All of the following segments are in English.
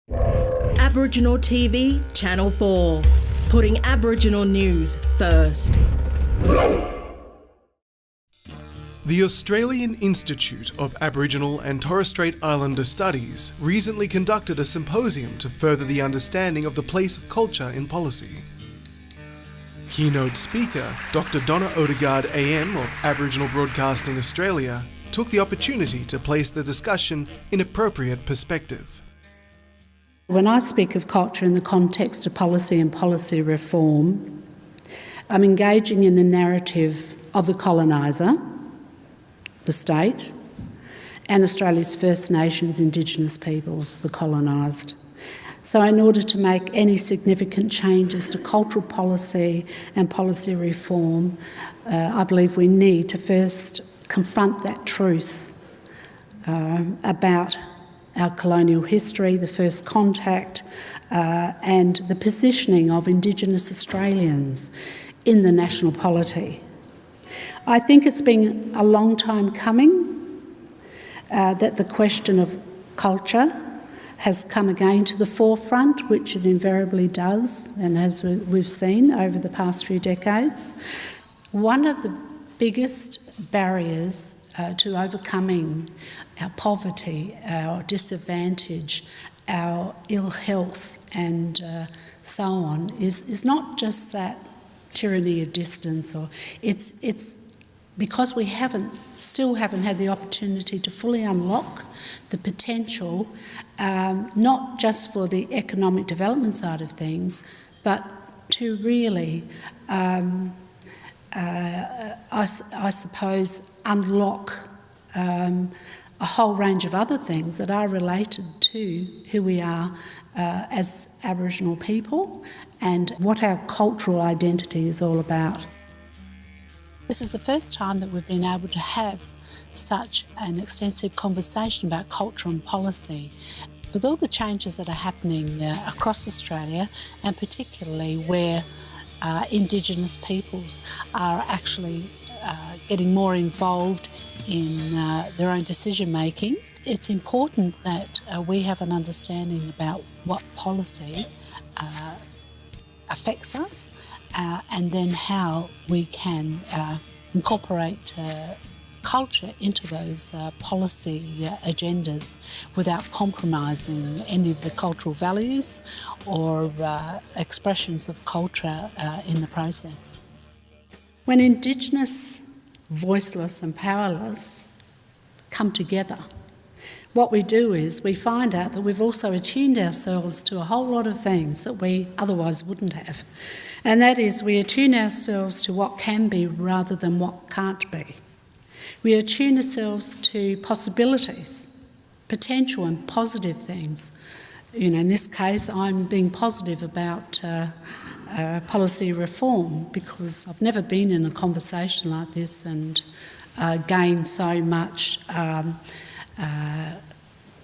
Aboriginal TV, Channel 4, putting Aboriginal news first. The Australian Institute of Aboriginal and Torres Strait Islander Studies recently conducted a symposium to further the understanding of the place of culture in policy. Keynote speaker Dr. Donna Odegaard AM of Aboriginal Broadcasting Australia took the opportunity to place the discussion in appropriate perspective. When I speak of culture in the context of policy and policy reform, I'm engaging in the narrative of the coloniser, the state, and Australia's First Nations Indigenous peoples, the colonised. So in order to make any significant changes to cultural policy and policy reform, I believe we need to first confront that truth about our colonial history, the first contact, and the positioning of Indigenous Australians in the national polity. I think it's been a long time coming that the question of culture has come again to the forefront, which it invariably does, and as we've seen over the past few decades. One of the biggest barriers to overcoming our poverty, our disadvantage, our ill health and so on is not just that tyranny of distance, or it's because we still haven't had the opportunity to fully unlock the potential, not just for the economic development side of things, but to really, I suppose, unlock a whole range of other things that are related to who we are as Aboriginal people and what our cultural identity is all about. This is the first time that we've been able to have such an extensive conversation about culture and policy. With all the changes that are happening across Australia, and particularly where Indigenous peoples are actually getting more involved in their own decision making, it's important that we have an understanding about what policy affects us and then how we can incorporate culture into those policy agendas without compromising any of the cultural values or expressions of culture in the process. When Indigenous, voiceless and powerless come together, what we do is we find out that we've also attuned ourselves to a whole lot of things that we otherwise wouldn't have. And that is, we attune ourselves to what can be rather than what can't be. We attune ourselves to possibilities, potential and positive things. You know, in this case, I'm being positive about policy reform because I've never been in a conversation like this and gained so much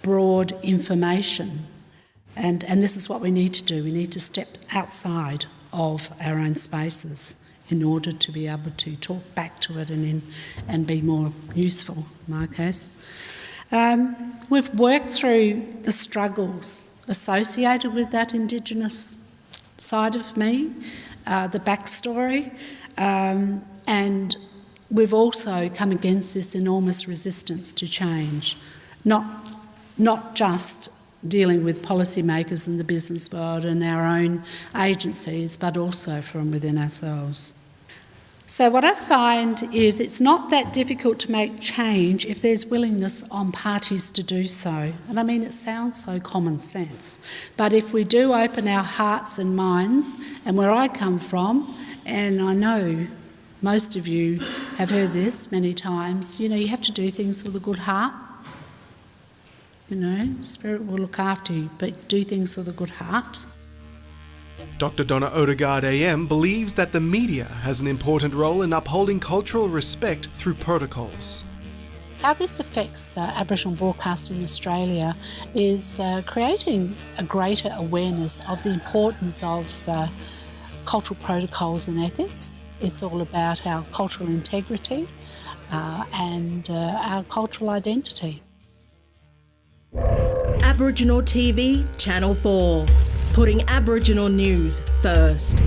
broad information. And this is what we need to do. We need to step outside of our own spaces in order to be able to talk back to it and be more useful, in my case. We've worked through the struggles associated with that Indigenous side of me, the backstory, and we've also come against this enormous resistance to change, not just dealing with policymakers in the business world and our own agencies, but also from within ourselves. So what I find is it's not that difficult to make change if there's willingness on parties to do so. And I mean, it sounds so common sense, but if we do open our hearts and minds, and where I come from, and I know most of you have heard this many times, you know, you have to do things with a good heart. You know, Spirit will look after you, but do things with a good heart. Dr. Donna Odegaard AM believes that the media has an important role in upholding cultural respect through protocols. How this affects Aboriginal Broadcasting Australia is creating a greater awareness of the importance of cultural protocols and ethics. It's all about our cultural integrity and our cultural identity. Aboriginal TV, Channel 4. Putting Aboriginal news first.